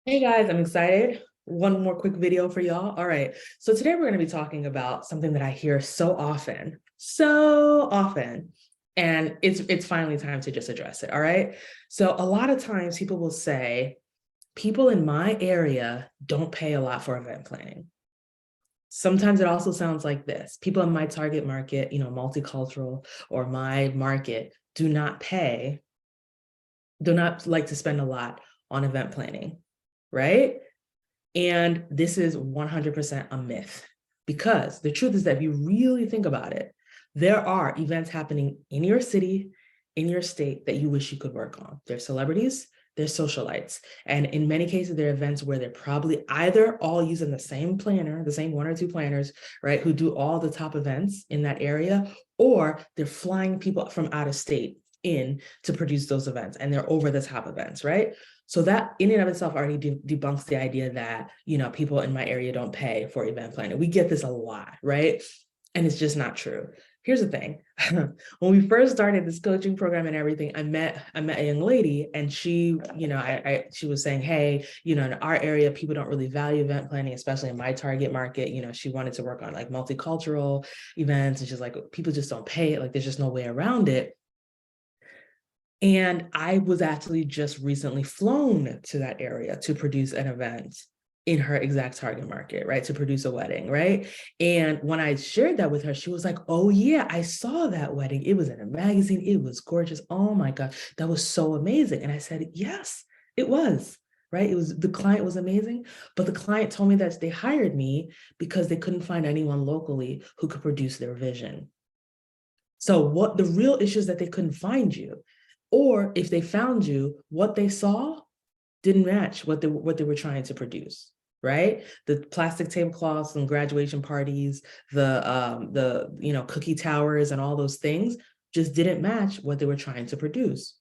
Hey guys, I'm excited. One more quick video for y'all. All right. So today we're going to be talking about something that I hear so often, and it's finally time to just address it. All right. So a lot of times people will say, people in my area don't pay a lot for event planning. Sometimes it also sounds like this. People in my target market, multicultural or my market do not like to spend a lot on event planning, right? And this is 100% a myth, because the truth is that if you really think about it, there are events happening in your city, in your state, that you wish you could work on. They're celebrities, they're socialites. And in many cases, they're events where they're probably either all using the same planner, the same one or two planners, right, who do all the top events in that area, or they're flying people from out of state in to produce those events, and they're over the top events, right? So that in and of itself already debunks the idea that, people in my area don't pay for event planning. We get this a lot, right? And it's just not true. Here's the thing. When we first started this coaching program and everything, I met a young lady, and she, she was saying, hey, in our area, people don't really value event planning, especially in my target market. She wanted to work on like multicultural events, and she's like, people just don't pay it. Like, there's just no way around it. And I was actually just recently flown to that area to produce an event in her exact target market, right? To produce a wedding, right? And when I shared that with her, she was like, oh yeah, I saw that wedding. It was in a magazine. It was gorgeous. Oh my God, that was so amazing. And I said, yes, it was, right? It was, the client was amazing, but the client told me that they hired me because they couldn't find anyone locally who could produce their vision. So what the real issue is that they couldn't find you, or if they found you, what they saw didn't match what they were trying to produce, right? The plastic tablecloths and graduation parties, the cookie towers and all those things just didn't match what they were trying to produce.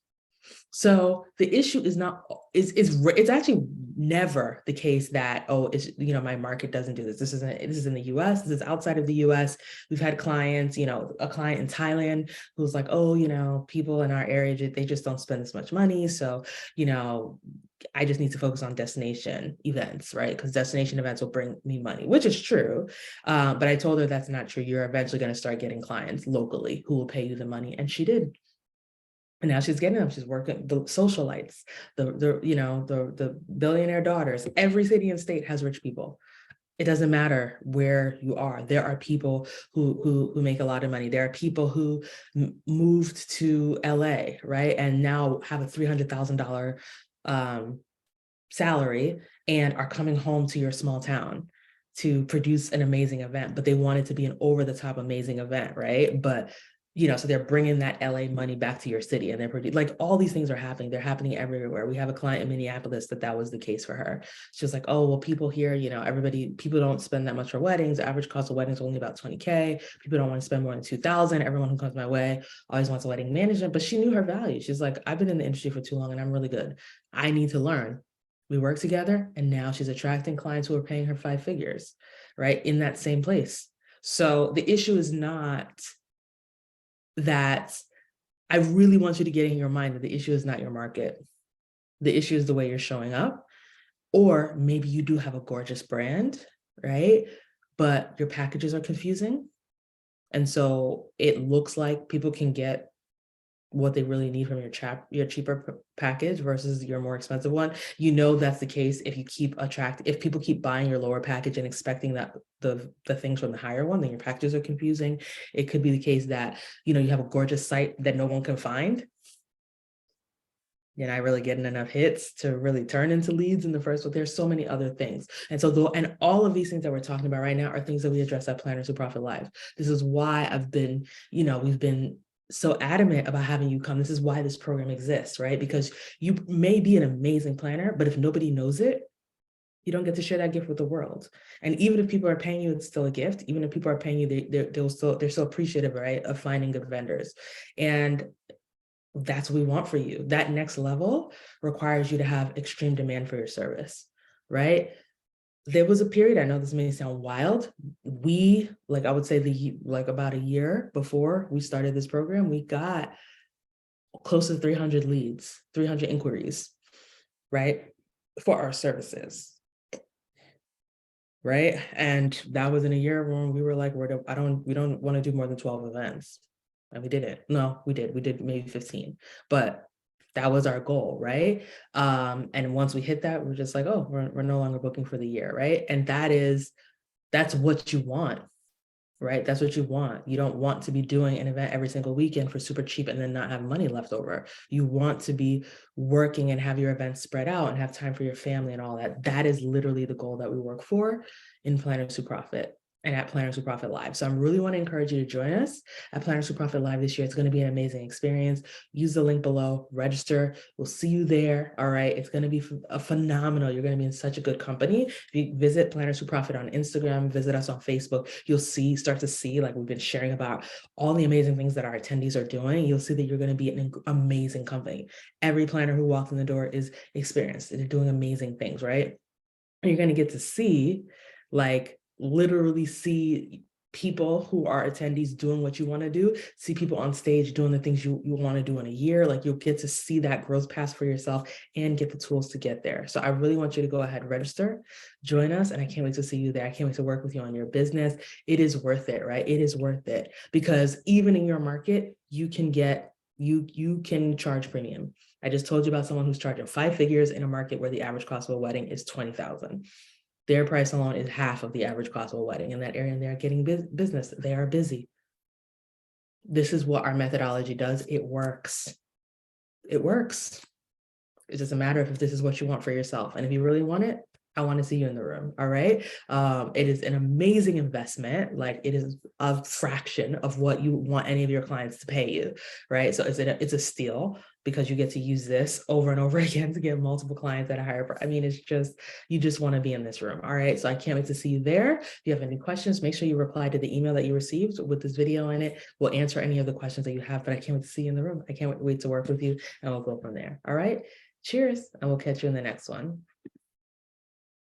So the issue is not it's actually never the case that, oh, it's, my market doesn't do this. This is in the US, this is outside of the US. We've had clients, a client in Thailand who's like, oh, people in our area, they just don't spend as much money. So, I just need to focus on destination events, right? Because destination events will bring me money, which is true. But I told her that's not true. You're eventually going to start getting clients locally who will pay you the money. And she did. And now she's getting them. She's working the socialites, the billionaire daughters. Every city and state has rich people. It doesn't matter where you are. There are people who make a lot of money. There are people who moved to LA, right, and now have a $300,000 salary and are coming home to your small town to produce an amazing event, but they want it to be an over the top amazing event, right? But so they're bringing that LA money back to your city, and they're like, all these things are happening. They're happening everywhere. We have a client in Minneapolis that was the case for her. She was like, oh, well, people here, people don't spend that much for weddings. The average cost of weddings is only about 20K. People don't want to spend more than 2,000. Everyone who comes my way always wants a wedding management, but she knew her value. She's like, I've been in the industry for too long and I'm really good. I need to learn. We work together, and now she's attracting clients who are paying her 5 figures, right, in that same place. So the issue is not that, I really want you to get in your mind that the issue is not your market. The issue is the way you're showing up. Or maybe you do have a gorgeous brand, right? But your packages are confusing. And so it looks like people can get what they really need from your cheaper package versus your more expensive one. That's the case if people keep buying your lower package and expecting that the things from the higher one, then your packages are confusing. It could be the case that you have a gorgeous site that no one can find. You're not really getting enough hits to really turn into leads in the first, but there's so many other things. And so and all of these things that we're talking about right now are things that we address at Planners Who Profit Live. This is why we've been so adamant about having you come. This is why this program exists, right? Because you may be an amazing planner, but if nobody knows it, you don't get to share that gift with the world. And even if people are paying you, it's still a gift. Even if people are paying you, they're so appreciative, right, of finding good vendors. And that's what we want for you. That next level requires you to have extreme demand for your service, right? There was a period, I know this may sound wild, I would say about a year before we started this program, we got close to 300 leads, 300 inquiries, right? for our services. Right. And that was in a year when we were like, we don't want to do more than 12 events. And we didn't. No, we did maybe 15, but that was our goal, right? And once we hit that, we're just like, oh, we're no longer booking for the year, right? And that's what you want, right? That's what you want. You don't want to be doing an event every single weekend for super cheap and then not have money left over. You want to be working and have your events spread out and have time for your family and all that. That is literally the goal that we work for in Planners Who Profit and at Planners Who Profit Live. So I really want to encourage you to join us at Planners Who Profit Live this year. It's going to be an amazing experience. Use the link below, register. We'll see you there. All right. It's going to be a phenomenal. You're going to be in such a good company. If you visit Planners Who Profit on Instagram, visit us on Facebook, you'll start to see, like we've been sharing about all the amazing things that our attendees are doing. You'll see that you're going to be in an amazing company. Every planner who walks in the door is experienced. They're doing amazing things, right? And you're going to get to see, like, literally see people who are attendees doing what you want to do, see people on stage doing the things you want to do in a year. Like, you'll get to see that growth path for yourself and get the tools to get there. So I really want you to go ahead, register, join us, and I can't wait to see you there. I can't wait to work with you on your business. It is worth it, right? It is worth it, because even in your market, you can charge premium. I just told you about someone who's charging 5 figures in a market where the average cost of a wedding is $20,000. Their price alone is half of the average cost of a wedding in that area, and they're getting business. They are busy. This is what our methodology does. It works. It works. It's just a matter of if this is what you want for yourself. And if you really want it, I want to see you in the room. All right. It is an amazing investment. Like, it is a fraction of what you want any of your clients to pay you. Right. So it's a steal, because you get to use this over and over again to get multiple clients at a higher price. I mean, you just want to be in this room. All right. So I can't wait to see you there. If you have any questions, make sure you reply to the email that you received with this video in it. We'll answer any of the questions that you have, but I can't wait to see you in the room. I can't wait to work with you, and we'll go from there. All right. Cheers. And we'll catch you in the next one.